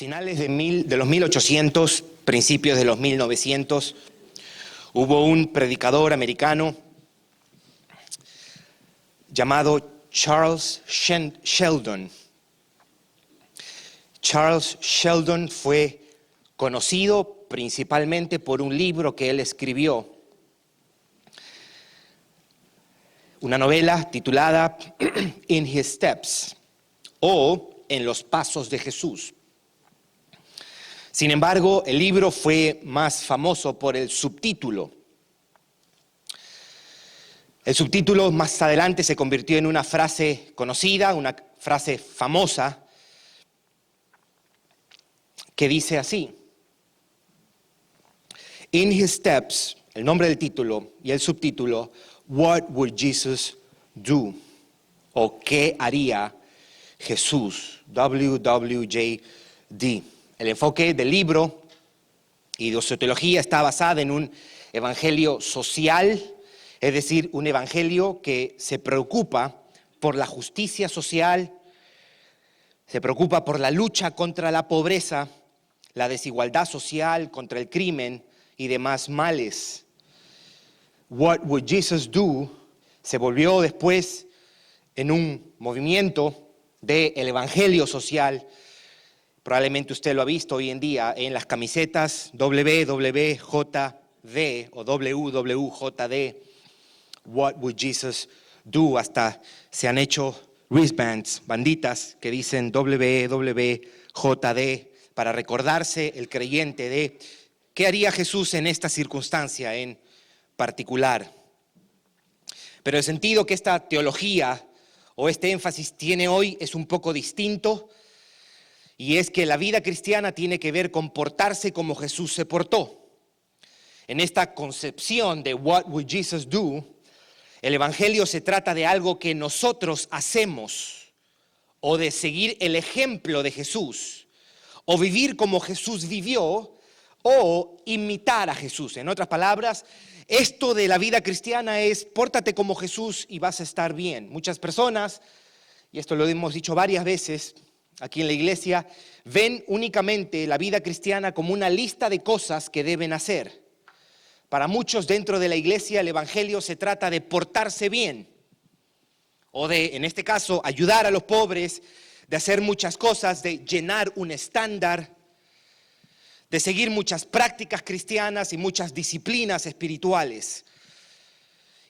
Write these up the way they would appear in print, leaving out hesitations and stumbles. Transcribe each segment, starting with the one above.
finales de los 1800, principios de los 1900, hubo un predicador americano llamado Charles Sheldon. Charles Sheldon fue conocido principalmente por un libro que él escribió, una novela titulada In His Steps, o En los Pasos de Jesús. Sin embargo, el libro fue más famoso por el subtítulo. El subtítulo más adelante se convirtió en una frase conocida, una frase famosa, que dice así: In His Steps, el nombre del título y el subtítulo, What would Jesus do? O ¿qué haría Jesús? WWJD. El enfoque del libro y de su teología está basada en un evangelio social, es decir, un evangelio que se preocupa por la justicia social, se preocupa por la lucha contra la pobreza, la desigualdad social, contra el crimen y demás males. What would Jesus do? Se volvió después en un movimiento del evangelio social. Probablemente usted lo ha visto hoy en día en las camisetas WWJD o WWJD. What would Jesus do? Hasta se han hecho wristbands, banditas que dicen WWJD para recordarse el creyente de qué haría Jesús en esta circunstancia en particular. Pero el sentido que esta teología o este énfasis tiene hoy es un poco distinto, y es que la vida cristiana tiene que ver con portarse como Jesús se portó. En esta concepción de What would Jesus do, el evangelio se trata de algo que nosotros hacemos, o de seguir el ejemplo de Jesús, o vivir como Jesús vivió, o imitar a Jesús. En otras palabras, esto de la vida cristiana es pórtate como Jesús y vas a estar bien. Muchas personas, y esto lo hemos dicho varias veces aquí en la iglesia, ven únicamente la vida cristiana como una lista de cosas que deben hacer. Para muchos dentro de la iglesia el evangelio se trata de portarse bien, o de, en este caso, ayudar a los pobres, de hacer muchas cosas, de llenar un estándar, de seguir muchas prácticas cristianas y muchas disciplinas espirituales.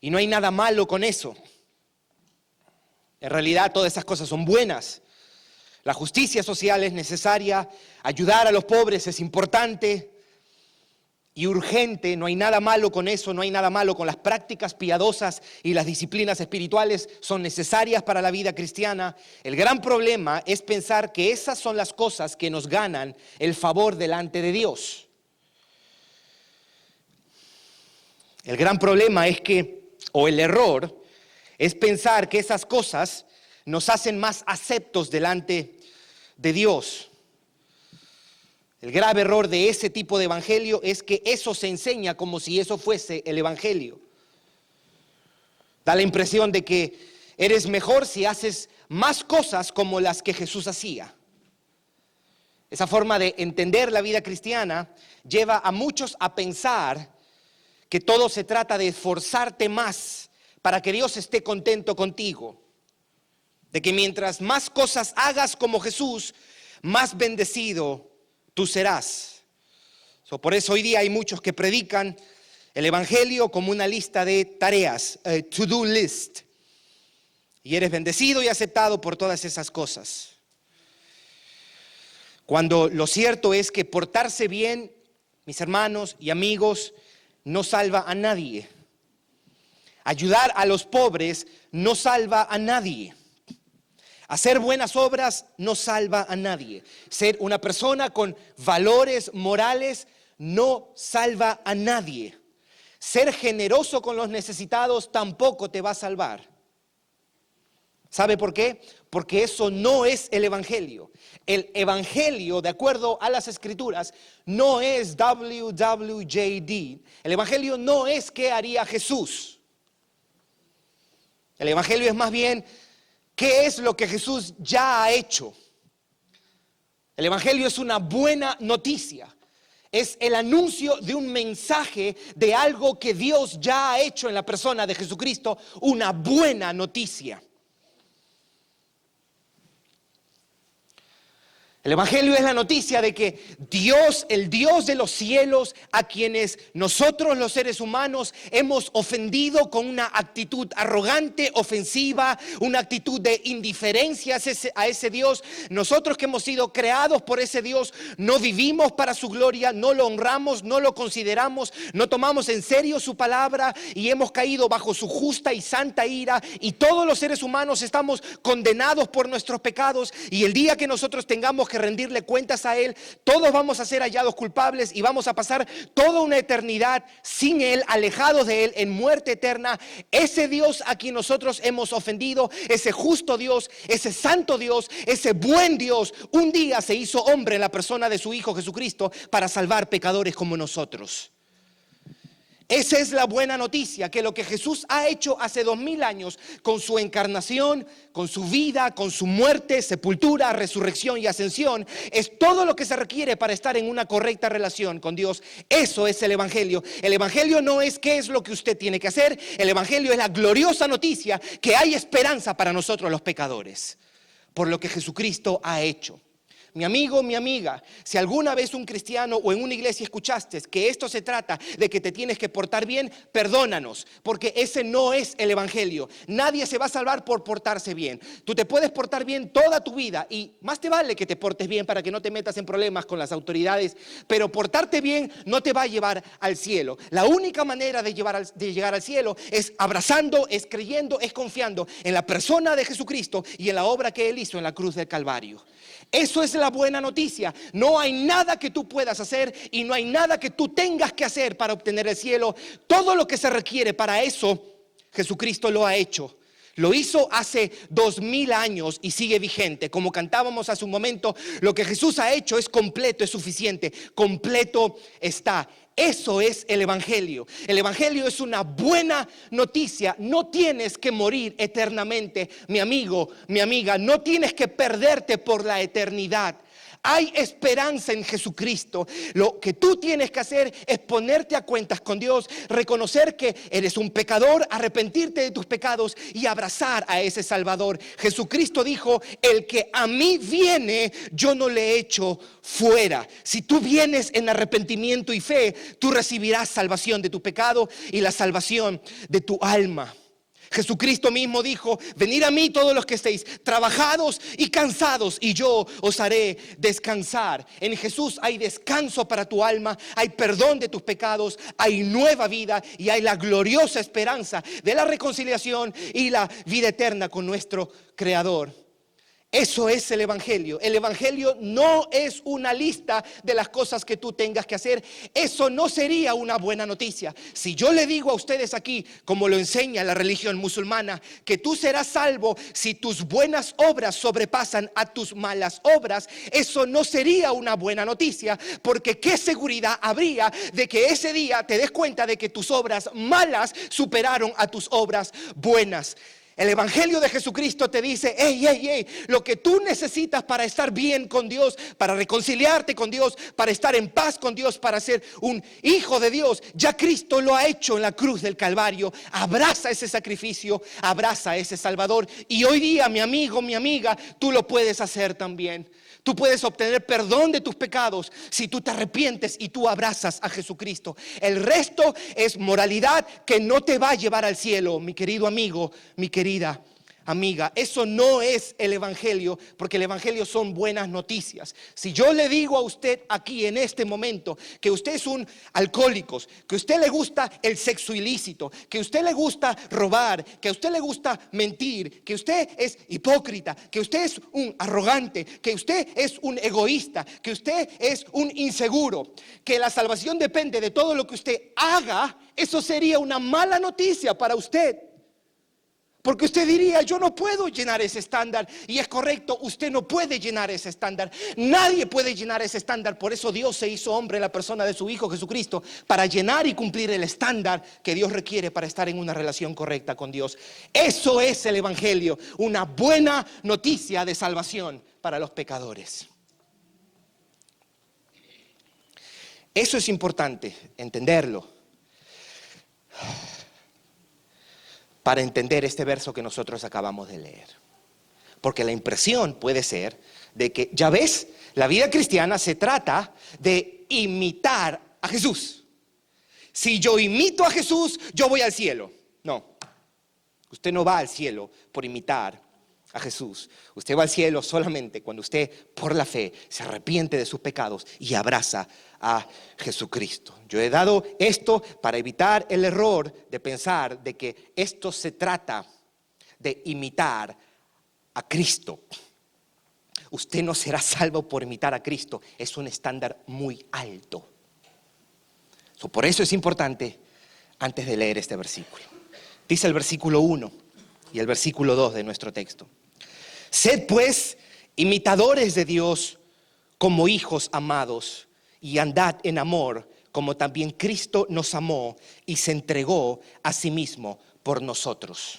Y no hay nada malo con eso. En realidad todas esas cosas son buenas. La justicia social es necesaria, ayudar a los pobres es importante y urgente, no hay nada malo con eso, no hay nada malo con las prácticas piadosas y las disciplinas espirituales, son necesarias para la vida cristiana. El gran problema es pensar que esas son las cosas que nos ganan el favor delante de Dios. El gran problema es que, o el error, es pensar que esas cosas nos hacen más aceptos delante de Dios. El grave error de ese tipo de evangelio es que eso se enseña como si eso fuese el evangelio. Da la impresión de que eres mejor si haces más cosas como las que Jesús hacía. Esa forma de entender la vida cristiana lleva a muchos a pensar que todo se trata de esforzarte más para que Dios esté contento contigo. De que mientras más cosas hagas como Jesús, más bendecido tú serás. Por eso hoy día hay muchos que predican el evangelio como una lista de tareas, to-do list. Y eres bendecido y aceptado por todas esas cosas. Cuando lo cierto es que portarse bien, mis hermanos y amigos, no salva a nadie. Ayudar a los pobres no salva a nadie. Hacer buenas obras no salva a nadie. Ser una persona con valores morales no salva a nadie. Ser generoso con los necesitados tampoco te va a salvar. ¿Sabe por qué? Porque eso no es el evangelio. El evangelio, de acuerdo a las escrituras, no es WWJD. El evangelio no es qué haría Jesús. El evangelio es más bien ¿qué es lo que Jesús ya ha hecho? El Evangelio es una buena noticia. Es el anuncio de un mensaje de algo que Dios ya ha hecho en la persona de Jesucristo, una buena noticia. El Evangelio es la noticia de que Dios, el Dios de los cielos, a quienes nosotros los seres humanos hemos ofendido con una actitud arrogante, ofensiva, una actitud de indiferencia a ese Dios, nosotros que hemos sido creados por ese Dios, no vivimos para su gloria, no lo honramos, no lo consideramos, no tomamos en serio su palabra y hemos caído bajo su justa y santa ira, y todos los seres humanos estamos condenados por nuestros pecados, y el día que nosotros tengamos que rendirle cuentas a Él, todos vamos a ser hallados culpables y vamos a pasar toda una eternidad sin Él, alejados de Él, en muerte eterna. Ese Dios a quien nosotros hemos ofendido, ese justo Dios, ese santo Dios, ese buen Dios, un día se hizo hombre en la persona de su Hijo Jesucristo para salvar pecadores como nosotros. Esa es la buena noticia, que lo que Jesús ha hecho hace 2000 años con su encarnación, con su vida, con su muerte, sepultura, resurrección y ascensión, es todo lo que se requiere para estar en una correcta relación con Dios. Eso es el Evangelio. El Evangelio no es qué es lo que usted tiene que hacer. El Evangelio es la gloriosa noticia que hay esperanza para nosotros los pecadores, por lo que Jesucristo ha hecho. Mi amigo, mi amiga, si alguna vez un cristiano o en una iglesia escuchaste que esto se trata de que te tienes que portar bien, perdónanos, porque ese no es el Evangelio. Nadie se va a salvar por portarse bien. Tú te puedes portar bien toda tu vida y más te vale que te portes bien para que no te metas en problemas con las autoridades, pero portarte bien no te va a llevar al cielo. La única manera de llegar al cielo es abrazando, es creyendo, es confiando en la persona de Jesucristo y en la obra que Él hizo en la cruz del Calvario. Eso es la buena noticia. No hay nada que tú puedas hacer y no hay nada que tú tengas que hacer para obtener el cielo. Todo lo que se requiere para eso, Jesucristo lo ha hecho. Lo hizo hace 2000 años y sigue vigente. Como cantábamos hace un momento, lo que Jesús ha hecho es completo, es suficiente. Completo está. Eso es el Evangelio. El Evangelio es una buena noticia. No tienes que morir eternamente, mi amigo, mi amiga. No tienes que perderte por la eternidad. Hay esperanza en Jesucristo. Lo que tú tienes que hacer es ponerte a cuentas con Dios, reconocer que eres un pecador, arrepentirte de tus pecados y abrazar a ese Salvador. Jesucristo dijo: el que a mí viene, yo no le echo fuera. Si tú vienes en arrepentimiento y fe, tú recibirás salvación de tu pecado y la salvación de tu alma. Jesucristo mismo dijo: venid a mí todos los que estéis trabajados y cansados, y yo os haré descansar. En Jesús hay descanso para tu alma, hay perdón de tus pecados, hay nueva vida y hay la gloriosa esperanza de la reconciliación y la vida eterna con nuestro Creador. Eso es el Evangelio. El Evangelio no es una lista de las cosas que tú tengas que hacer. Eso no sería una buena noticia. Si yo le digo a ustedes aquí, como lo enseña la religión musulmana, que tú serás salvo si tus buenas obras sobrepasan a tus malas obras, eso no sería una buena noticia, porque ¿qué seguridad habría de que ese día te des cuenta de que tus obras malas superaron a tus obras buenas? El Evangelio de Jesucristo te dice: hey, lo que tú necesitas para estar bien con Dios, para reconciliarte con Dios, para estar en paz con Dios, para ser un hijo de Dios, ya Cristo lo ha hecho en la cruz del Calvario. Abraza ese sacrificio, abraza ese Salvador, y hoy día, mi amigo, mi amiga, tú lo puedes hacer también. Tú puedes obtener perdón de tus pecados si tú te arrepientes y tú abrazas a Jesucristo. El resto es moralidad que no te va a llevar al cielo, mi querido amigo, mi querida amiga. Eso no es el Evangelio, porque el Evangelio son buenas noticias. Si yo le digo a usted aquí en este momento que usted es un alcohólico, que a usted le gusta el sexo ilícito, que a usted le gusta robar, que a usted le gusta mentir, que usted es hipócrita, que usted es un arrogante, que usted es un egoísta, que usted es un inseguro, que la salvación depende de todo lo que usted haga, eso sería una mala noticia para usted. Porque usted diría: yo no puedo llenar ese estándar. Y es correcto, usted no puede llenar ese estándar. Nadie puede llenar ese estándar. Por eso Dios se hizo hombre en la persona de su Hijo Jesucristo, para llenar y cumplir el estándar que Dios requiere para estar en una relación correcta con Dios. Eso es el Evangelio, una buena noticia de salvación para los pecadores. Eso es importante, entenderlo, para entender este verso que nosotros acabamos de leer. Porque la impresión puede ser de que, ya ves, la vida cristiana se trata de imitar a Jesús. Si yo imito a Jesús, yo voy al cielo. No, usted no va al cielo por imitar a Jesús. Usted va al cielo solamente cuando usted, por la fe, se arrepiente de sus pecados y abraza a Jesucristo. Yo he dado esto para evitar el error de pensar de que esto se trata de imitar a Cristo. Usted no será salvo por imitar a Cristo. Es un estándar muy alto. Por eso es importante, antes de leer este versículo, dice el versículo 1 y el versículo 2 de nuestro texto: sed pues imitadores de Dios como hijos amados, y andad en amor, como también Cristo nos amó y se entregó a sí mismo por nosotros.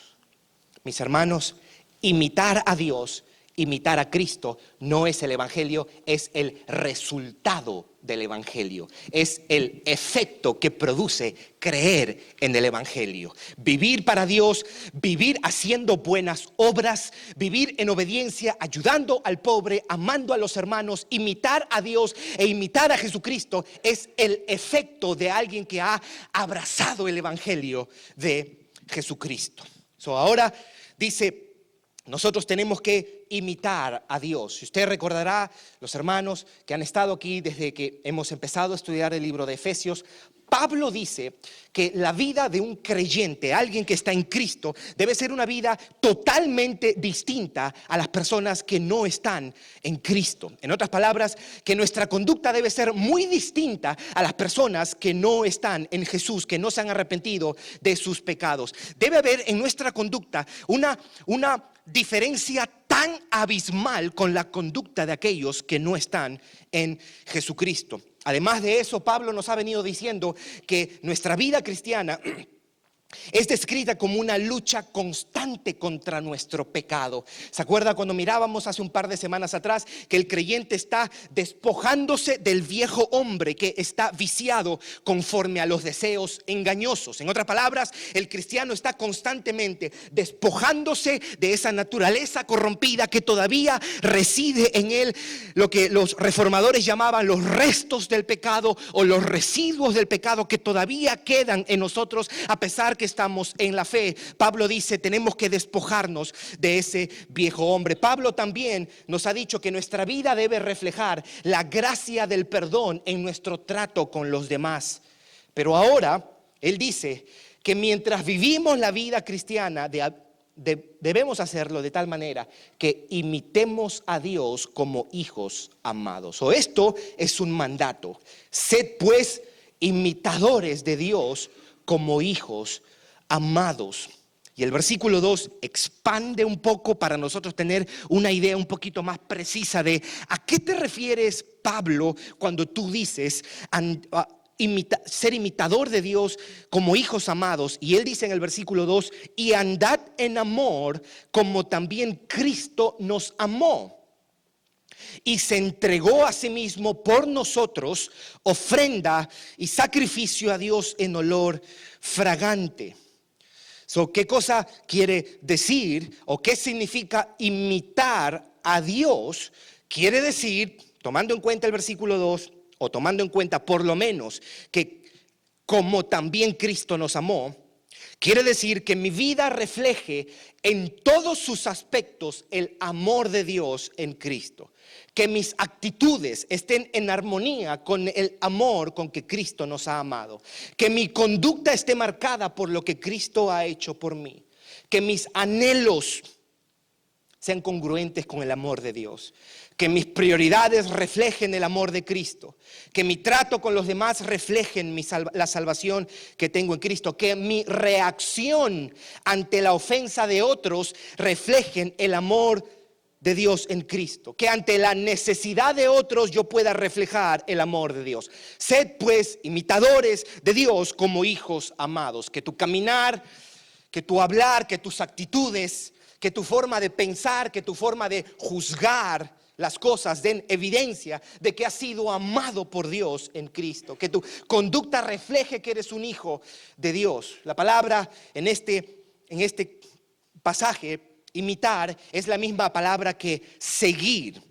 Mis hermanos, imitar a Dios, imitar a Cristo, no es el Evangelio, es el resultado del Evangelio. Es el efecto que produce creer en el Evangelio. Vivir para Dios, vivir haciendo buenas obras, vivir en obediencia, ayudando al pobre, amando a los hermanos, imitar a Dios e imitar a Jesucristo es el efecto de alguien que ha abrazado el Evangelio de Jesucristo. Ahora dice, nosotros tenemos que imitar a Dios. Si usted recordará, los hermanos que han estado aquí desde que hemos empezado a estudiar el libro de Efesios, Pablo dice que la vida de un creyente, alguien que está en Cristo, debe ser una vida totalmente distinta a las personas que no están en Cristo. En otras palabras, que nuestra conducta debe ser muy distinta a las personas que no están en Jesús, que no se han arrepentido de sus pecados. Debe haber en nuestra conducta una diferencia tan abismal con la conducta de aquellos que no están en Jesucristo. Además de eso, Pablo nos ha venido diciendo que nuestra vida cristiana es descrita como una lucha constante contra nuestro pecado. ¿Se acuerda cuando mirábamos hace un par de semanas atrás que el creyente está despojándose del viejo hombre que está viciado conforme a los deseos engañosos? En otras palabras, el cristiano está constantemente despojándose de esa naturaleza corrompida que todavía reside en él, lo que los reformadores llamaban los restos del pecado o los residuos del pecado que todavía quedan en nosotros a pesar que estamos en la fe. Pablo dice, tenemos que despojarnos de ese viejo hombre. Pablo también nos ha dicho que nuestra vida debe reflejar la gracia del perdón en nuestro trato con los demás. Pero ahora, él dice que mientras vivimos la vida cristiana, debemos hacerlo de tal manera que imitemos a Dios como hijos amados. Esto es un mandato. Sed pues imitadores de Dios como hijos amados. Y el versículo 2 expande un poco para nosotros tener una idea un poquito más precisa de a qué te refieres, Pablo, cuando tú dices ser imitador de Dios como hijos amados. Y él dice en el versículo 2, y andad en amor como también Cristo nos amó y se entregó a sí mismo por nosotros, ofrenda y sacrificio a Dios en olor fragante. ¿Qué cosa quiere decir o qué significa imitar a Dios? Quiere decir, tomando en cuenta el versículo 2, o tomando en cuenta por lo menos que como también Cristo nos amó, quiere decir que mi vida refleje en todos sus aspectos el amor de Dios en Cristo. Que mis actitudes estén en armonía con el amor con que Cristo nos ha amado. Que mi conducta esté marcada por lo que Cristo ha hecho por mí. Que mis anhelos sean congruentes con el amor de Dios. Que mis prioridades reflejen el amor de Cristo. Que mi trato con los demás reflejen la salvación que tengo en Cristo. Que mi reacción ante la ofensa de otros reflejen el amor de Dios en Cristo. Que ante la necesidad de otros yo pueda reflejar el amor de Dios. Sed pues imitadores de Dios como hijos amados. Que tu caminar, que tu hablar, que tus actitudes, que tu forma de pensar, que tu forma de juzgar las cosas den evidencia de que has sido amado por Dios en Cristo, que tu conducta refleje que eres un hijo de Dios. La palabra en este pasaje, imitar, es la misma palabra que seguir.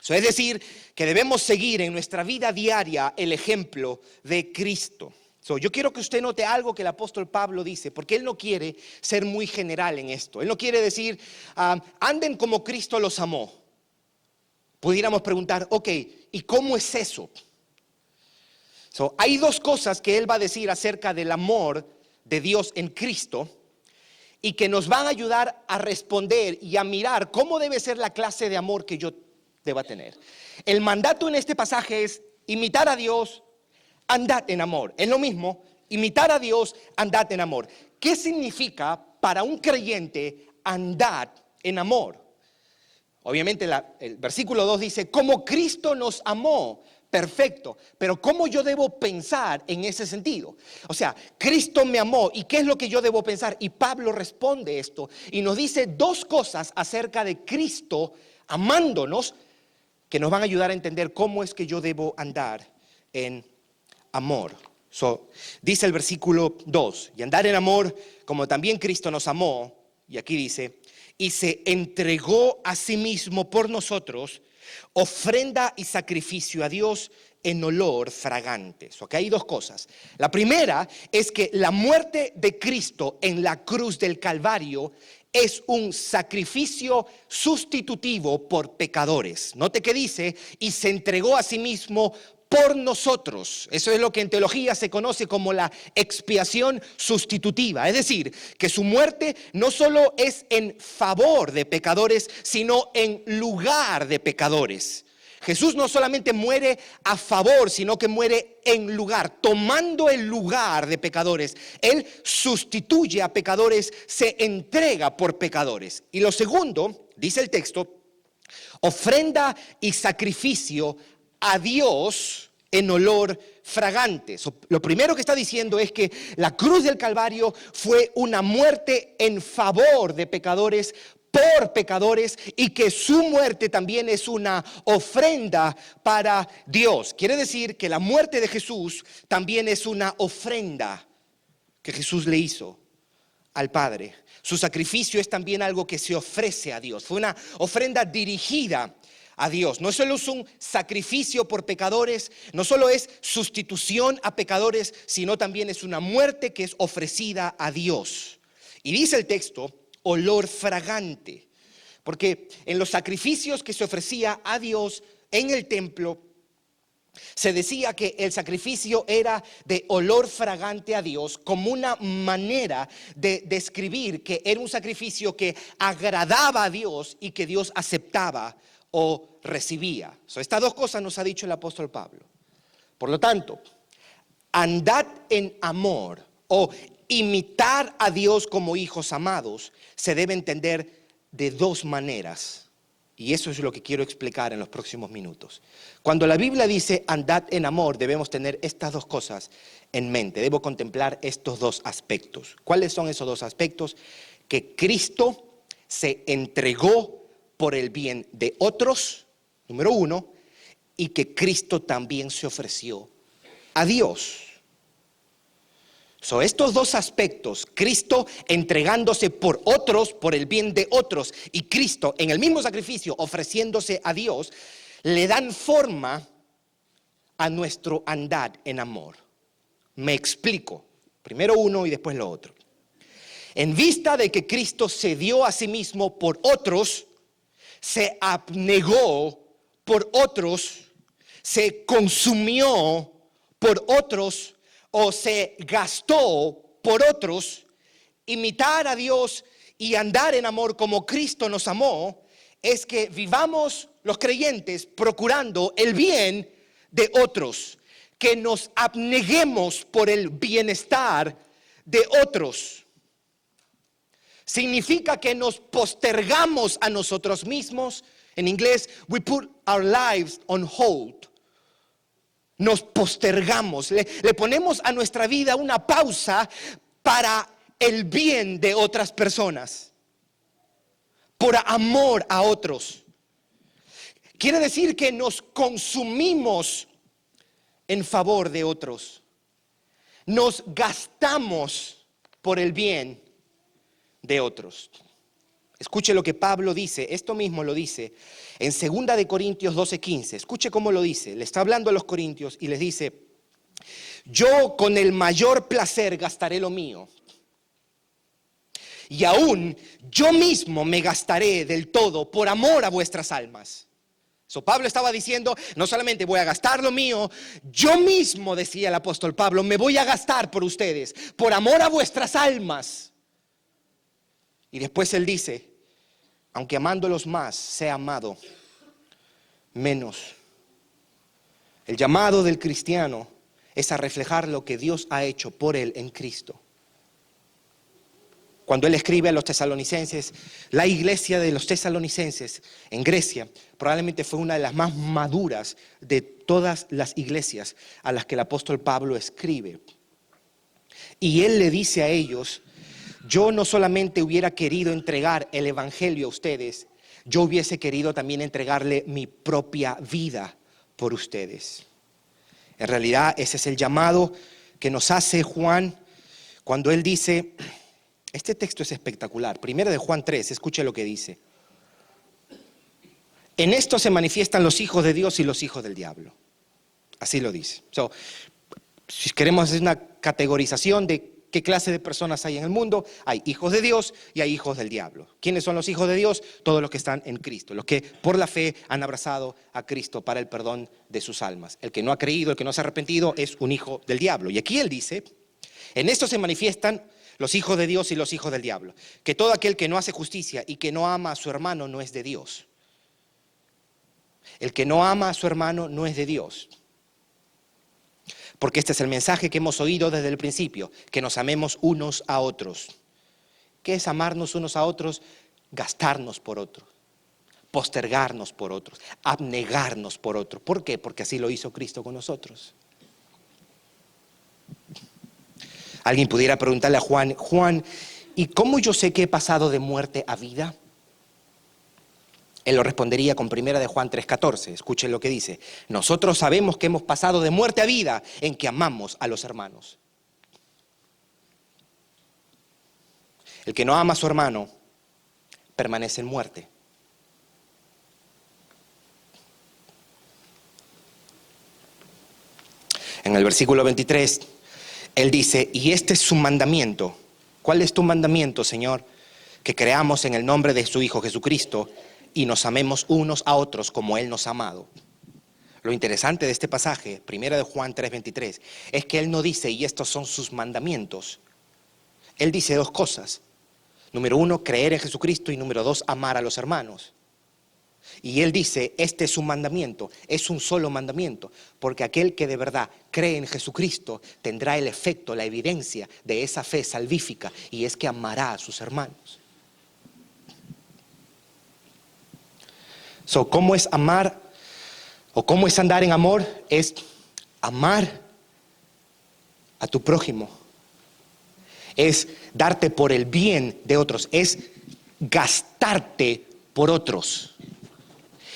Es decir, que debemos seguir en nuestra vida diaria el ejemplo de Cristo. Yo quiero que usted note algo que el apóstol Pablo dice, porque él no quiere ser muy general en esto. Él no quiere decir, anden como Cristo los amó. Pudiéramos preguntar, ok, ¿y cómo es eso? Hay dos cosas que él va a decir acerca del amor de Dios en Cristo y que nos van a ayudar a responder y a mirar cómo debe ser la clase de amor que yo deba tener. El mandato en este pasaje es imitar a Dios, andad en amor. Es lo mismo, imitar a Dios, andad en amor. ¿Qué significa para un creyente andar en amor? Obviamente el versículo 2 dice, como Cristo nos amó. Perfecto, pero ¿cómo yo debo pensar en ese sentido? O sea, Cristo me amó, ¿y qué es lo que yo debo pensar? Y Pablo responde esto y nos dice dos cosas acerca de Cristo amándonos que nos van a ayudar a entender cómo es que yo debo andar en amor. Dice el versículo 2, y andar en amor como también Cristo nos amó, y aquí dice, y se entregó a sí mismo por nosotros, ofrenda y sacrificio a Dios en olor fragante. Aquí hay dos cosas. La primera es que la muerte de Cristo en la cruz del Calvario es un sacrificio sustitutivo por pecadores. Note que dice, y se entregó a sí mismo por nosotros. Eso es lo que en teología se conoce como la expiación sustitutiva. Es decir, que su muerte no solo es en favor de pecadores, sino en lugar de pecadores. Jesús no solamente muere a favor, sino que muere en lugar, tomando el lugar de pecadores. Él sustituye a pecadores, se entrega por pecadores. Y lo segundo, dice el texto, ofrenda y sacrificio a Dios en olor fragante. Lo primero que está diciendo es que la cruz del Calvario fue una muerte en favor de pecadores, por pecadores, y que su muerte también es una ofrenda para Dios. Quiere decir que la muerte de Jesús también es una ofrenda que Jesús le hizo al Padre. Su sacrificio es también algo que se ofrece a Dios. Fue una ofrenda dirigida a Dios. No solo es un sacrificio por pecadores, no solo es sustitución a pecadores, sino también es una muerte que es ofrecida a Dios. Y dice el texto, olor fragante, porque en los sacrificios que se ofrecía a Dios en el templo, se decía que el sacrificio era de olor fragante a Dios como una manera de describir que era un sacrificio que agradaba a Dios y que Dios aceptaba o recibía. Estas dos cosas nos ha dicho el apóstol Pablo. Por lo tanto, andad en amor o imitar a Dios como hijos amados se debe entender de dos maneras. Y eso es lo que quiero explicar en los próximos minutos. Cuando la Biblia dice andad en amor, debemos tener estas dos cosas en mente. Debo contemplar estos dos aspectos. ¿Cuáles son esos dos aspectos? Que Cristo se entregó por el bien de otros, número uno, y que Cristo también se ofreció a Dios. Estos dos aspectos, Cristo entregándose por otros, por el bien de otros, y Cristo en el mismo sacrificio ofreciéndose a Dios, le dan forma a nuestro andar en amor. Me explico. Primero uno y después lo otro. En vista de que Cristo se dio a sí mismo por otros, se abnegó por otros, se consumió por otros, o se gastó por otros. Imitar a Dios y andar en amor como Cristo nos amó es que vivamos los creyentes procurando el bien de otros, que nos abneguemos por el bienestar de otros. Significa que nos postergamos a nosotros mismos. En inglés, we put our lives on hold. Nos postergamos, le ponemos a nuestra vida una pausa para el bien de otras personas, por amor a otros. Quiere decir que nos consumimos en favor de otros. Nos gastamos por el bien de otros. Escuche lo que Pablo dice, esto mismo lo dice en 2 de Corintios 12:15. Escuche cómo lo dice, le está hablando a los corintios y les dice: yo con el mayor placer gastaré lo mío, y aún yo mismo me gastaré del todo por amor a vuestras almas. Pablo estaba diciendo, no solamente voy a gastar lo mío, yo mismo, decía el apóstol Pablo, me voy a gastar por ustedes, por amor a vuestras almas. Y después él dice, aunque amándolos más, sea amado menos. El llamado del cristiano es a reflejar lo que Dios ha hecho por él en Cristo. Cuando él escribe a los tesalonicenses, la iglesia de los tesalonicenses en Grecia probablemente fue una de las más maduras de todas las iglesias a las que el apóstol Pablo escribe. Y él le dice a ellos, yo no solamente hubiera querido entregar el evangelio a ustedes, yo hubiese querido también entregarle mi propia vida por ustedes. En realidad ese es el llamado que nos hace Juan cuando él dice, este texto es espectacular, 1 de Juan 3, escuche lo que dice. En esto se manifiestan los hijos de Dios y los hijos del diablo. Así lo dice. Si queremos hacer una categorización de qué clase de personas hay en el mundo, hay hijos de Dios y hay hijos del diablo. ¿Quiénes son los hijos de Dios? Todos los que están en Cristo, los que por la fe han abrazado a Cristo para el perdón de sus almas. El que no ha creído, el que no se ha arrepentido es un hijo del diablo. Y aquí él dice, en esto se manifiestan los hijos de Dios y los hijos del diablo, que todo aquel que no hace justicia y que no ama a su hermano no es de Dios. El que no ama a su hermano no es de Dios. Porque este es el mensaje que hemos oído desde el principio, que nos amemos unos a otros. ¿Qué es amarnos unos a otros? Gastarnos por otros, postergarnos por otros, abnegarnos por otros. ¿Por qué? Porque así lo hizo Cristo con nosotros. Alguien pudiera preguntarle a Juan, ¿y cómo yo sé que he pasado de muerte a vida? Él lo respondería con 1 de Juan 3:14. Escuchen lo que dice. Nosotros sabemos que hemos pasado de muerte a vida en que amamos a los hermanos. El que no ama a su hermano permanece en muerte. En el versículo 23, él dice, y este es su mandamiento. ¿Cuál es tu mandamiento, Señor? Que creamos en el nombre de su Hijo Jesucristo y nos amemos unos a otros como Él nos ha amado. Lo interesante de este pasaje, 1 de Juan 3:23, es que Él no dice, y estos son sus mandamientos. Él dice dos cosas. Número 1, creer en Jesucristo, y número 2, amar a los hermanos. Y Él dice, este es un mandamiento, es un solo mandamiento, porque aquel que de verdad cree en Jesucristo tendrá el efecto, la evidencia de esa fe salvífica, y es que amará a sus hermanos. ¿Cómo es amar o cómo es andar en amor? Es amar a tu prójimo, es darte por el bien de otros, es gastarte por otros,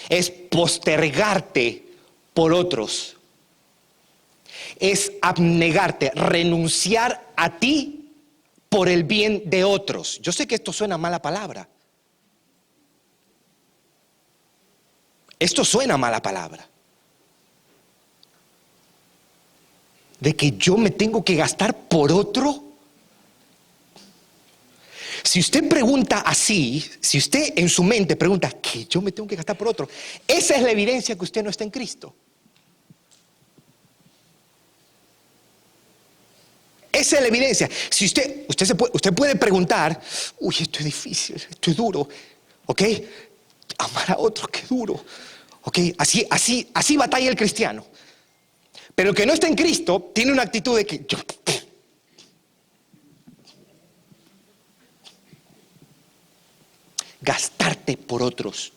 es postergarte por otros, es abnegarte, renunciar a ti por el bien de otros. Yo sé que esto suena a mala palabra. Esto suena a mala palabra. De que yo me tengo que gastar por otro. Si usted pregunta así, si usted en su mente pregunta que yo me tengo que gastar por otro, esa es la evidencia que usted no está en Cristo. Esa es la evidencia. Si usted puede preguntar, uy, esto es difícil, esto es duro, ¿ok? Amar a otros, qué duro, ¿ok? Así batalla el cristiano. Pero el que no está en Cristo tiene una actitud de que yo... Gastarte por otros.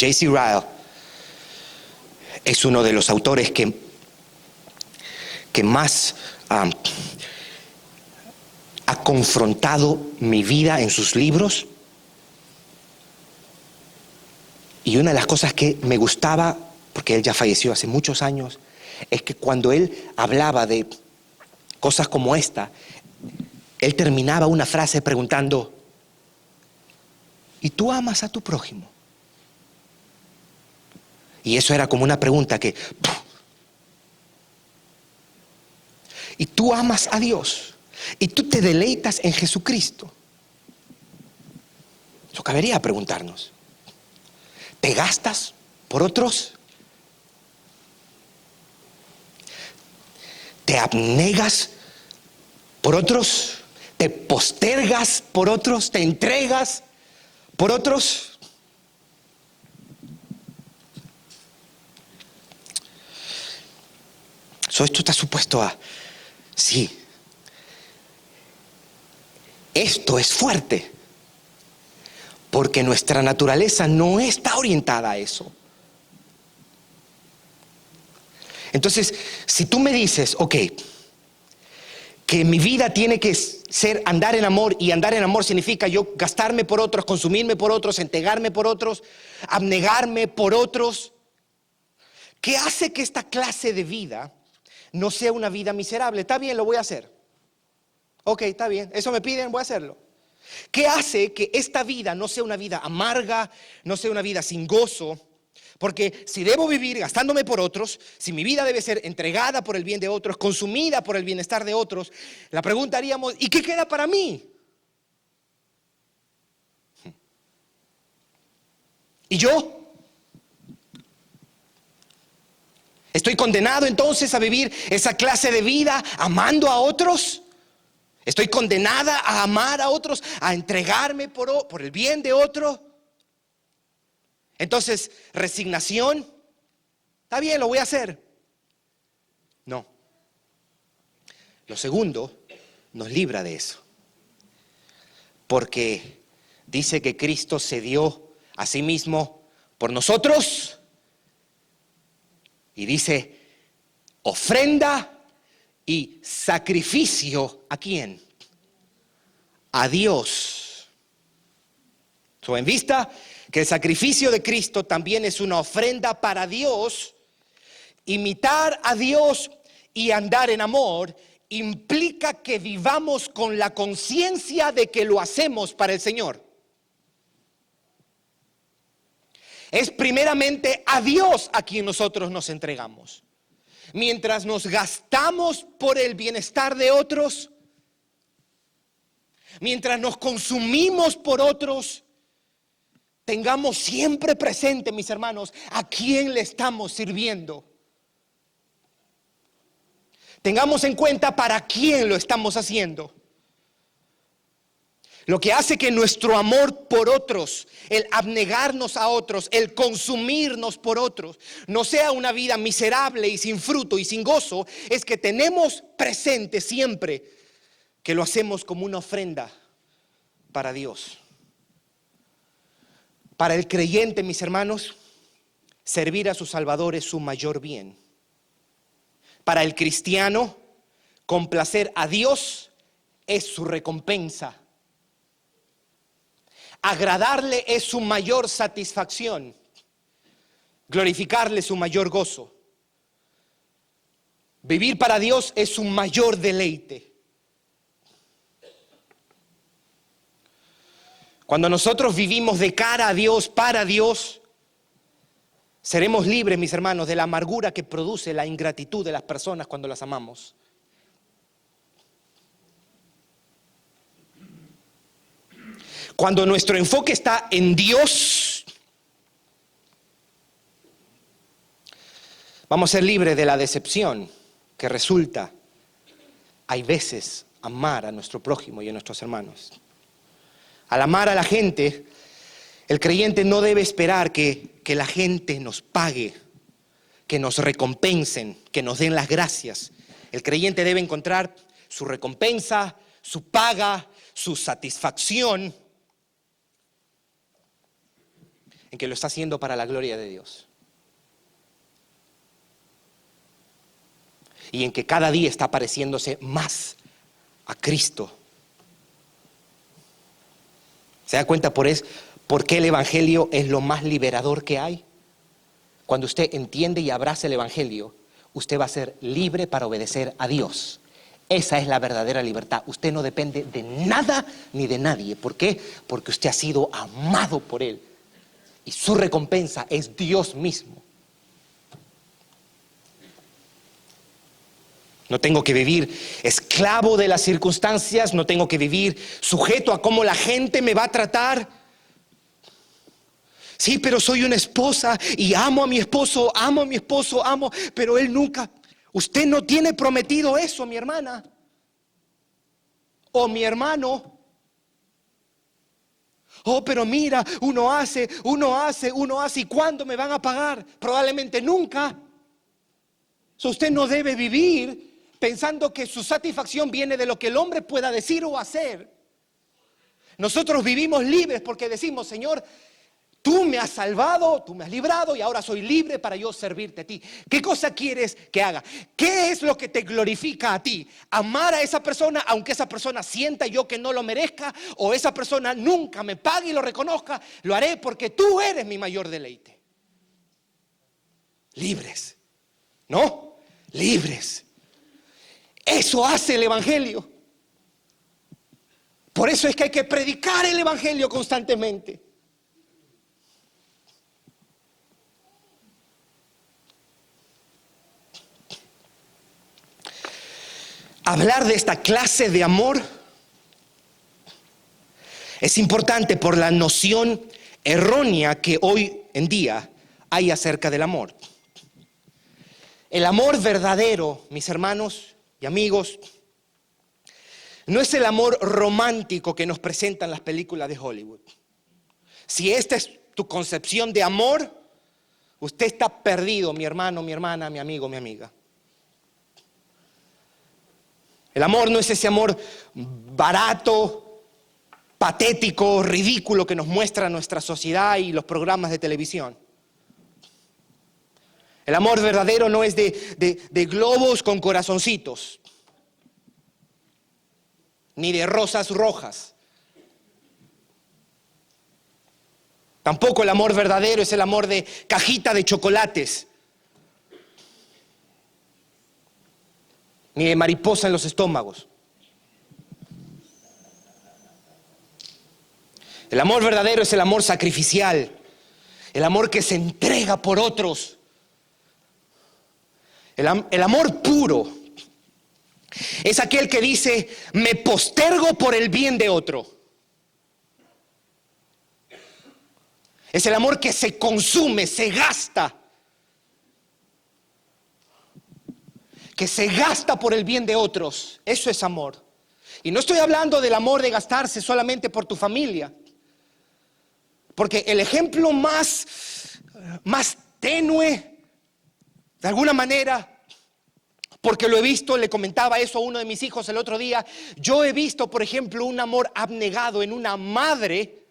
J.C. Ryle es uno de los autores que más ha confrontado mi vida en sus libros. Y una de las cosas que me gustaba, porque él ya falleció hace muchos años, es que cuando él hablaba de cosas como esta, él terminaba una frase preguntando: ¿y tú amas a tu prójimo? Y eso era como una pregunta que... ¿Y tú amas a Dios? ¿Y tú te deleitas en Jesucristo? Eso cabería preguntarnos. ¿Te gastas por otros? ¿Te abnegas por otros? ¿Te postergas por otros? ¿Te entregas por otros? Esto está supuesto a... Sí. Esto es fuerte, porque nuestra naturaleza no está orientada a eso. Entonces, si tú me dices, ok, que mi vida tiene que ser andar en amor, y andar en amor significa yo gastarme por otros, consumirme por otros, entregarme por otros, abnegarme por otros, ¿qué hace que esta clase de vida no sea una vida miserable? Está bien, lo voy a hacer. Ok, está bien, eso me piden, voy a hacerlo. ¿Qué hace que esta vida no sea una vida amarga, no sea una vida sin gozo? Porque si debo vivir gastándome por otros, si mi vida debe ser entregada por el bien de otros, consumida por el bienestar de otros, la pregunta haríamos: ¿y qué queda para mí? ¿Y yo? ¿Estoy condenado entonces a vivir esa clase de vida amando a otros? ¿Estoy condenada a amar a otros, a entregarme por el bien de otro? Entonces, resignación, está bien, lo voy a hacer. No. Lo segundo nos libra de eso. Porque dice que Cristo se dio a sí mismo por nosotros. Y dice, ofrenda y sacrificio, ¿a quién? A Dios. En vista que el sacrificio de Cristo también es una ofrenda para Dios, imitar a Dios y andar en amor implica que vivamos con la conciencia de que lo hacemos para el Señor. Es primeramente a Dios a quien nosotros nos entregamos. Mientras nos gastamos por el bienestar de otros, mientras nos consumimos por otros, tengamos siempre presente, mis hermanos, a quién le estamos sirviendo. Tengamos en cuenta para quién lo estamos haciendo. Lo que hace que nuestro amor por otros, el abnegarnos a otros, el consumirnos por otros, no sea una vida miserable y sin fruto y sin gozo, es que tenemos presente siempre que lo hacemos como una ofrenda para Dios. Para el creyente, mis hermanos, servir a su Salvador es su mayor bien. Para el cristiano, complacer a Dios es su recompensa. Agradarle es su mayor satisfacción. Glorificarle es su mayor gozo. Vivir para Dios es su mayor deleite. Cuando nosotros vivimos de cara a Dios, para Dios, seremos libres, mis hermanos, de la amargura que produce la ingratitud de las personas cuando las amamos. Cuando nuestro enfoque está en Dios, vamos a ser libres de la decepción que resulta, hay veces, amar a nuestro prójimo y a nuestros hermanos. Al amar a la gente, el creyente no debe esperar que la gente nos pague, que nos recompensen, que nos den las gracias. El creyente debe encontrar su recompensa, su paga, su satisfacción en que lo está haciendo para la gloria de Dios. Y en que cada día está pareciéndose más a Cristo ¿Se da cuenta por qué el Evangelio es lo más liberador que hay? Cuando usted entiende y abraza el Evangelio, usted va a ser libre para obedecer a Dios. Esa es la verdadera libertad. Usted no depende de nada ni de nadie. ¿Por qué? Porque usted ha sido amado por Él. Y su recompensa es Dios mismo. No tengo que vivir esclavo de las circunstancias, no tengo que vivir sujeto a cómo la gente me va a tratar. Sí, pero soy una esposa y amo a mi esposo, pero él nunca. Usted no tiene prometido eso, mi hermana o mi hermano. Oh, pero mira, uno hace, ¿y cuándo me van a pagar? Probablemente nunca. Usted no debe vivir pensando que su satisfacción viene de lo que el hombre pueda decir o hacer. Nosotros vivimos libres porque decimos, Señor, tú me has salvado, tú me has librado y ahora soy libre para yo servirte a ti. ¿Qué cosa quieres que haga? ¿Qué es lo que te glorifica a ti? Amar a esa persona aunque esa persona sienta yo que no lo merezca o esa persona nunca me pague y lo reconozca. Lo haré porque tú eres mi mayor deleite. Libres, ¿no? Libres. Eso hace el Evangelio. Por eso es que hay que predicar el Evangelio constantemente. Hablar de esta clase de amor es importante por la noción errónea que hoy en día hay acerca del amor. El amor verdadero, mis hermanos y amigos, no es el amor romántico que nos presentan las películas de Hollywood. Si esta es tu concepción de amor, usted está perdido, mi hermano, mi hermana, mi amigo, mi amiga. El amor no es ese amor barato, patético, ridículo que nos muestra nuestra sociedad y los programas de televisión. El amor verdadero no es de globos con corazoncitos, ni de rosas rojas. Tampoco el amor verdadero es el amor de cajita de chocolates, ni de mariposa en los estómagos. El amor verdadero es el amor sacrificial, el amor que se entrega por otros. El amor puro es aquel que dice, me postergo por el bien de otro. Es el amor que se consume, se gasta. Que se gasta por el bien de otros. Eso es amor. Y no estoy hablando del amor de gastarse solamente por tu familia. Porque el ejemplo más tenue, de alguna manera, porque lo he visto, le comentaba eso a uno de mis hijos el otro día, yo he visto, por ejemplo, un amor abnegado en una madre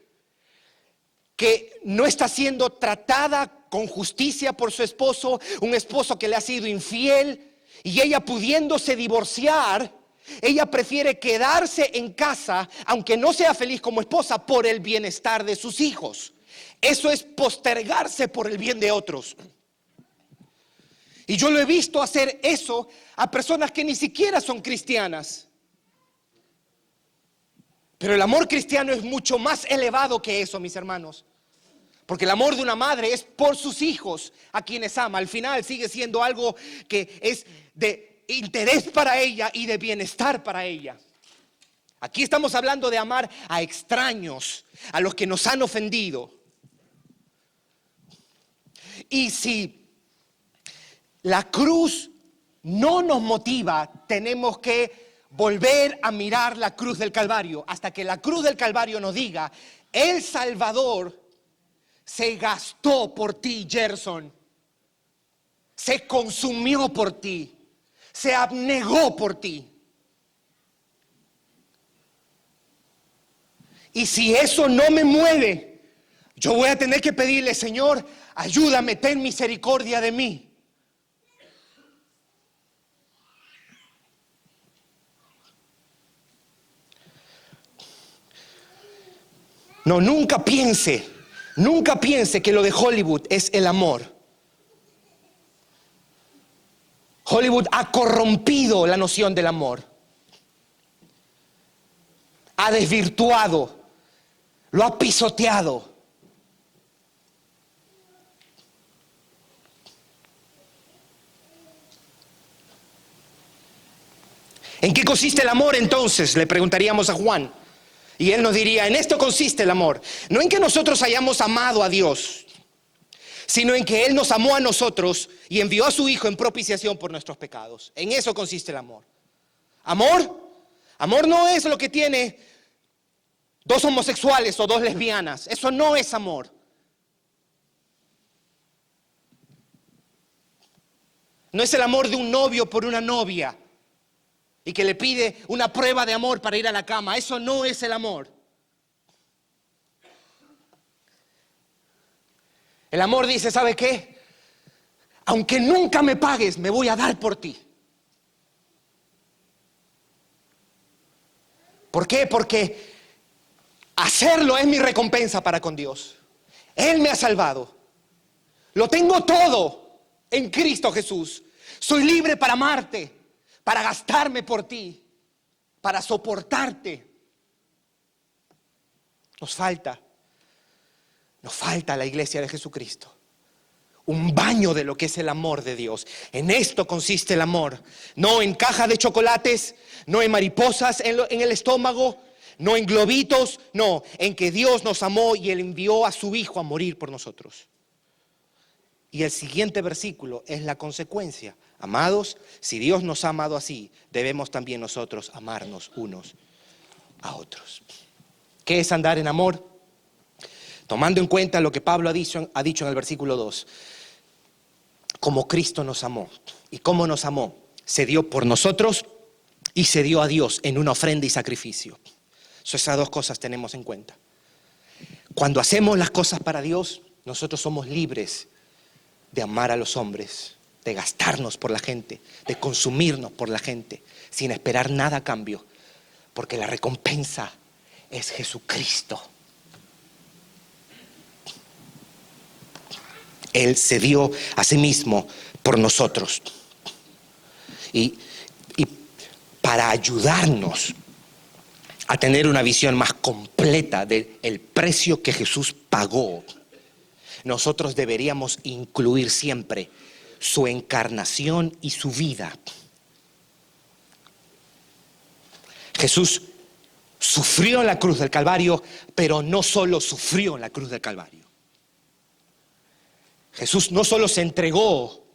que no está siendo tratada con justicia por su esposo, un esposo que le ha sido infiel, y ella pudiéndose divorciar, ella prefiere quedarse en casa, aunque no sea feliz como esposa, por el bienestar de sus hijos. Eso es postergarse por el bien de otros. Y yo lo he visto hacer eso a personas que ni siquiera son cristianas. Pero el amor cristiano es mucho más elevado que eso, mis hermanos. Porque el amor de una madre es por sus hijos a quienes ama. Al final sigue siendo algo que es de interés para ella y de bienestar para ella. Aquí estamos hablando de amar a extraños, a los que nos han ofendido. Y si la cruz no nos motiva, tenemos que volver a mirar la cruz del Calvario hasta que la cruz del Calvario nos diga, el Salvador se gastó por ti, Gerson, se consumió por ti, se abnegó por ti. Y si eso no me mueve, yo voy a tener que pedirle, Señor, ayúdame, ten misericordia de mí. No, nunca piense que lo de Hollywood es el amor. Hollywood ha corrompido la noción del amor. Ha desvirtuado, lo ha pisoteado. ¿En qué consiste el amor entonces? Le preguntaríamos a Juan. Y él nos diría, en esto consiste el amor. No en que nosotros hayamos amado a Dios, sino en que Él nos amó a nosotros y envió a su Hijo en propiciación por nuestros pecados. En eso consiste el amor. Amor no es lo que tiene dos homosexuales o dos lesbianas. Eso no es amor. No es el amor de un novio por una novia y que le pide una prueba de amor para ir a la cama. Eso no es el amor. El amor dice, ¿sabe qué? Aunque nunca me pagues, me voy a dar por ti. ¿Por qué? Porque hacerlo es mi recompensa para con Dios. Él me ha salvado. Lo tengo todo en Cristo Jesús. Soy libre para amarte, para gastarme por ti, para soportarte. Nos falta a la iglesia de Jesucristo un baño de lo que es el amor de Dios. En esto consiste el amor. No en cajas de chocolates, no en mariposas en el estómago, no en globitos, no, en que Dios nos amó y Él envió a su Hijo a morir por nosotros. Y el siguiente versículo es la consecuencia. Amados, si Dios nos ha amado así, debemos también nosotros amarnos unos a otros. ¿Qué es andar en amor? Tomando en cuenta lo que Pablo ha dicho en el versículo 2. Como Cristo nos amó. ¿Y cómo nos amó? Se dio por nosotros y se dio a Dios en una ofrenda y sacrificio. Esas dos cosas tenemos en cuenta. Cuando hacemos las cosas para Dios, nosotros somos libres de amar a los hombres, de gastarnos por la gente, de consumirnos por la gente, sin esperar nada a cambio, porque la recompensa es Jesucristo. Él se dio a sí mismo por nosotros. Y para ayudarnos a tener una visión más completa del precio que Jesús pagó, nosotros deberíamos incluir siempre su encarnación y su vida. Jesús sufrió en la cruz del Calvario, pero no solo sufrió en la cruz del Calvario. Jesús no solo se entregó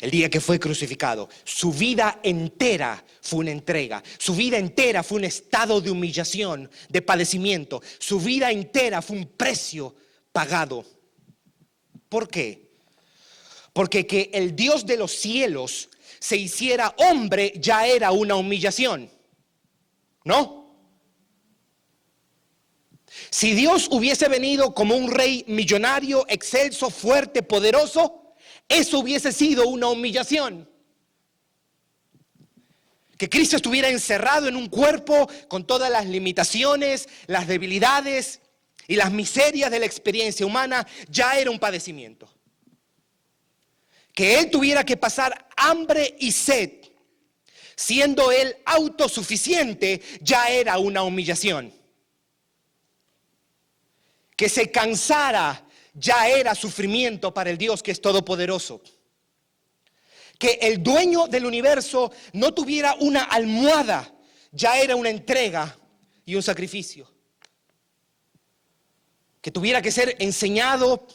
el día que fue crucificado, su vida entera fue una entrega, su vida entera fue un estado de humillación, de padecimiento, su vida entera fue un precio pagado. ¿Por qué? Porque que el Dios de los cielos se hiciera hombre ya era una humillación, ¿no? Si Dios hubiese venido como un rey millonario, excelso, fuerte, poderoso, eso hubiese sido una humillación. Que Cristo estuviera encerrado en un cuerpo con todas las limitaciones, las debilidades y las miserias de la experiencia humana ya era un padecimiento. Que Él tuviera que pasar hambre y sed, siendo Él autosuficiente, ya era una humillación. Que se cansara ya era sufrimiento para el Dios que es todopoderoso. Que el dueño del universo no tuviera una almohada ya era una entrega y un sacrificio. Que tuviera que ser enseñado,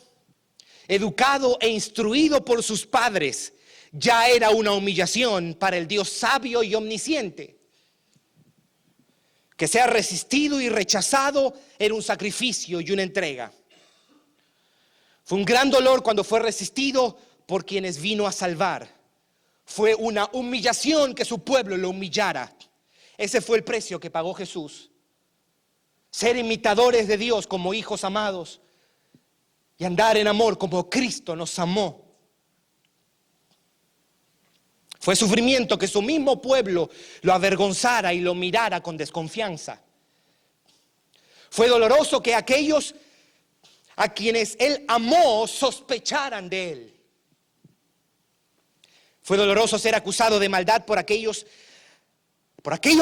educado e instruido por sus padres ya era una humillación para el Dios sabio y omnisciente. Que sea resistido y rechazado era un sacrificio y una entrega. Fue un gran dolor cuando fue resistido por quienes vino a salvar. Fue una humillación que su pueblo lo humillara. Ese fue el precio que pagó Jesús. Ser imitadores de Dios como hijos amados y andar en amor como Cristo nos amó. Fue sufrimiento que su mismo pueblo lo avergonzara y lo mirara con desconfianza. Fue doloroso que aquellos a quienes Él amó sospecharan de Él. Fue doloroso ser acusado de maldad por aquellos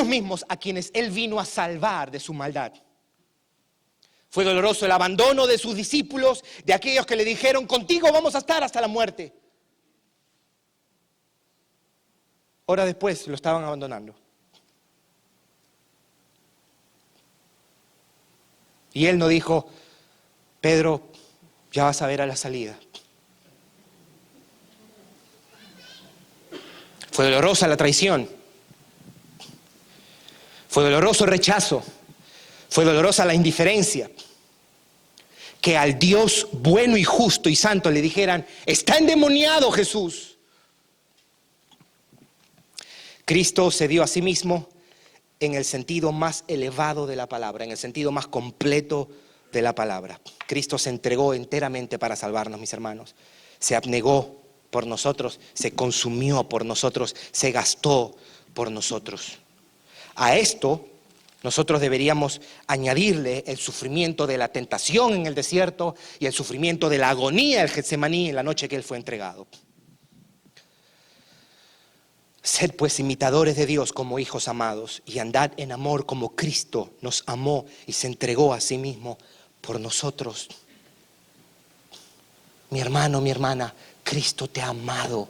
mismos a quienes Él vino a salvar de su maldad. Fue doloroso el abandono de sus discípulos, de aquellos que le dijeron: contigo vamos a estar hasta la muerte. Horas después lo estaban abandonando. Y Él no dijo: Pedro, ya vas a ver a la salida. Fue dolorosa la traición. Fue doloroso el rechazo. Fue dolorosa la indiferencia. Que al Dios bueno y justo y santo le dijeran: está endemoniado Jesús. Cristo se dio a sí mismo en el sentido más elevado de la palabra, en el sentido más completo de la palabra. Cristo se entregó enteramente para salvarnos, mis hermanos. Se abnegó por nosotros, se consumió por nosotros, se gastó por nosotros. A esto nosotros deberíamos añadirle el sufrimiento de la tentación en el desierto y el sufrimiento de la agonía del Getsemaní en la noche que Él fue entregado. Sed pues imitadores de Dios como hijos amados y andad en amor como Cristo nos amó y se entregó a sí mismo por nosotros. Mi hermano, mi hermana, Cristo te ha amado.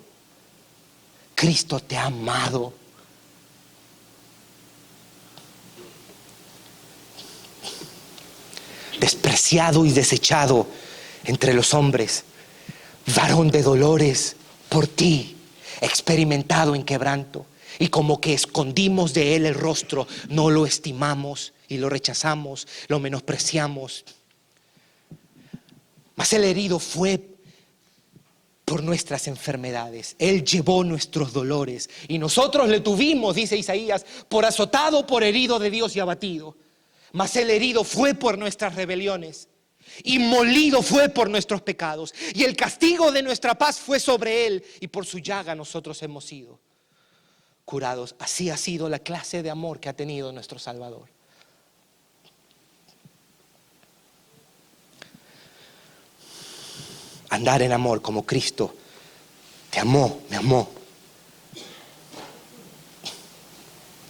Cristo te ha amado. Despreciado y desechado entre los hombres, varón de dolores por ti, experimentado en quebranto, y como que escondimos de Él el rostro, no lo estimamos y lo rechazamos, lo menospreciamos. Mas el herido fue por nuestras enfermedades, Él llevó nuestros dolores y nosotros le tuvimos, dice Isaías, por azotado, por herido de Dios y abatido. Mas el herido fue por nuestras rebeliones y molido fue por nuestros pecados, y el castigo de nuestra paz fue sobre Él, y por su llaga nosotros hemos sido curados. Así ha sido la clase de amor que ha tenido nuestro Salvador. Andar en amor como Cristo te amó, me amó.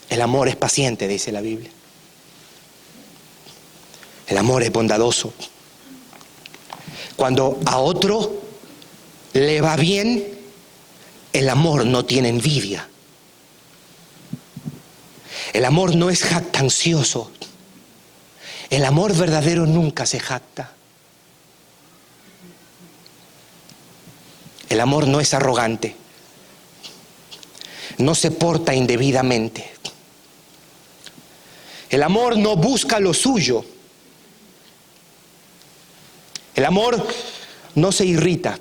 El amor es paciente, dice la Biblia. El amor es bondadoso. Cuando a otro le va bien, el amor no tiene envidia. El amor no es jactancioso. El amor verdadero nunca se jacta. El amor no es arrogante. No se porta indebidamente. El amor no busca lo suyo. El amor no se irrita.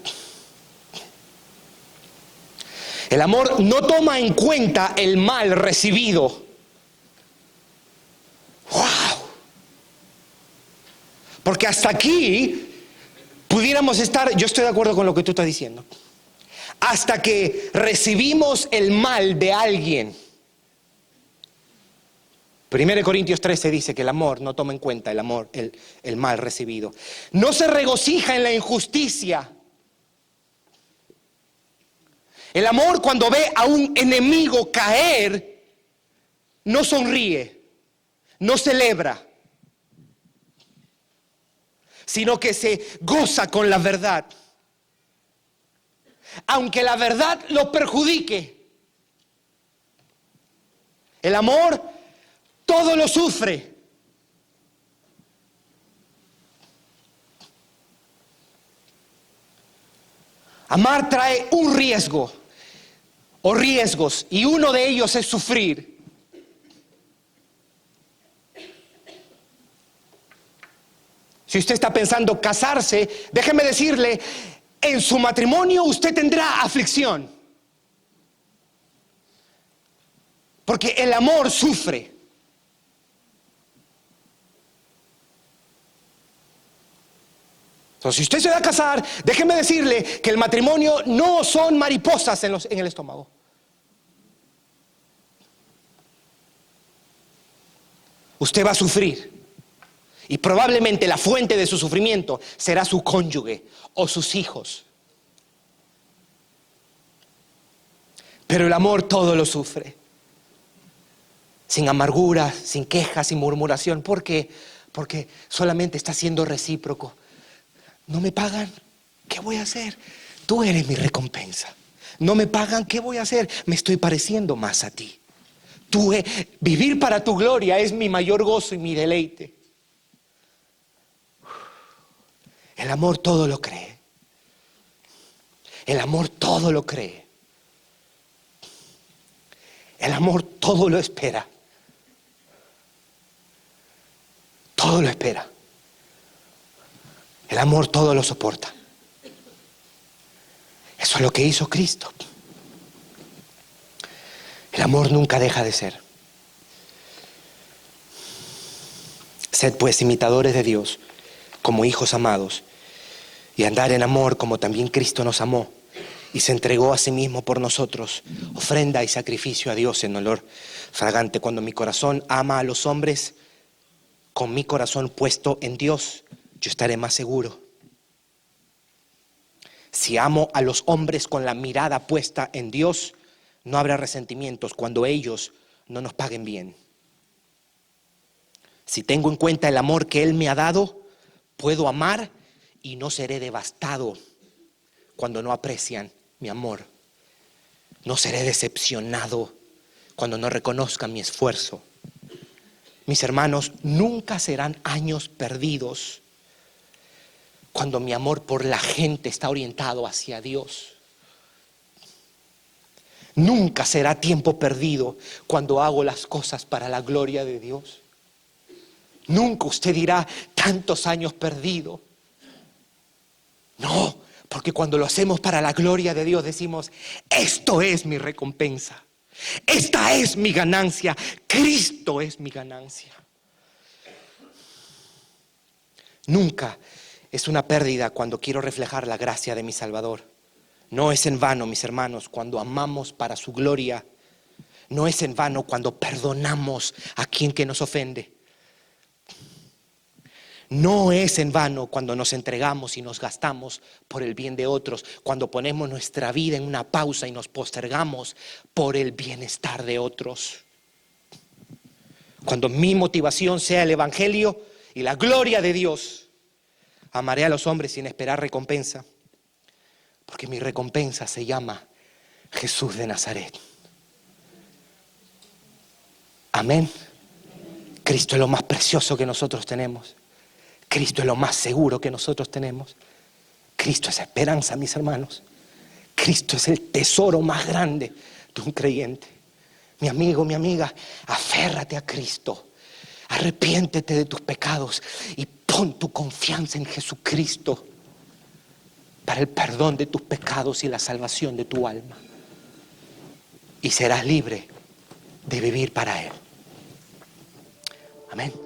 El amor no toma en cuenta el mal recibido. ¡Wow! Porque hasta aquí pudiéramos estar, yo estoy de acuerdo con lo que tú estás diciendo. Hasta que recibimos el mal de alguien. 1 Corintios 13 dice que el amor no toma en cuenta el mal recibido. No se regocija en la injusticia. El amor, cuando ve a un enemigo caer, no sonríe, no celebra, sino que se goza con la verdad. Aunque la verdad lo perjudique. El amor todo lo sufre. Amar trae un riesgo o riesgos, y uno de ellos es sufrir. Si usted está pensando casarse, déjeme decirle, en su matrimonio usted tendrá aflicción. Porque el amor sufre. Entonces, si usted se va a casar, déjeme decirle que el matrimonio no son mariposas en el estómago. Usted va a sufrir. Y probablemente la fuente de su sufrimiento será su cónyuge o sus hijos. Pero el amor todo lo sufre. Sin amargura, sin quejas, sin murmuración. ¿Por qué? Porque solamente está siendo recíproco. ¿No me pagan? ¿Qué voy a hacer? Tú eres mi recompensa. ¿No me pagan? ¿Qué voy a hacer? Me estoy pareciendo más a ti. Vivir para tu gloria es mi mayor gozo y mi deleite. El amor todo lo cree. El amor todo lo cree. El amor todo lo espera. Todo lo espera. El amor todo lo soporta. Eso es lo que hizo Cristo. El amor nunca deja de ser. Sed pues imitadores de Dios como hijos amados y andar en amor como también Cristo nos amó y se entregó a sí mismo por nosotros, ofrenda y sacrificio a Dios en olor fragante. Cuando mi corazón ama a los hombres, con mi corazón puesto en Dios, yo estaré más seguro. Si amo a los hombres con la mirada puesta en Dios, no habrá resentimientos cuando ellos no nos paguen bien. Si tengo en cuenta el amor que Él me ha dado, puedo amar y no seré devastado cuando no aprecian mi amor. No seré decepcionado cuando no reconozcan mi esfuerzo. Mis hermanos, nunca serán años perdidos cuando mi amor por la gente está orientado hacia Dios. Nunca será tiempo perdido cuando hago las cosas para la gloria de Dios. Nunca usted dirá tantos años perdidos. No, porque cuando lo hacemos para la gloria de Dios decimos, esto es mi recompensa. Esta es mi ganancia. Cristo es mi ganancia. Nunca es una pérdida cuando quiero reflejar la gracia de mi Salvador. No es en vano, mis hermanos, cuando amamos para su gloria. No es en vano cuando perdonamos a quien que nos ofende. No es en vano cuando nos entregamos y nos gastamos por el bien de otros, cuando ponemos nuestra vida en una pausa y nos postergamos por el bienestar de otros. Cuando mi motivación sea el Evangelio y la gloria de Dios, amaré a los hombres sin esperar recompensa, porque mi recompensa se llama Jesús de Nazaret. Amén. Cristo es lo más precioso que nosotros tenemos. Cristo es lo más seguro que nosotros tenemos. Cristo es esperanza, mis hermanos. Cristo es el tesoro más grande de un creyente. Mi amigo, mi amiga, aférrate a Cristo. Arrepiéntete de tus pecados y pon tu confianza en Jesucristo para el perdón de tus pecados y la salvación de tu alma. Y serás libre de vivir para Él. Amén.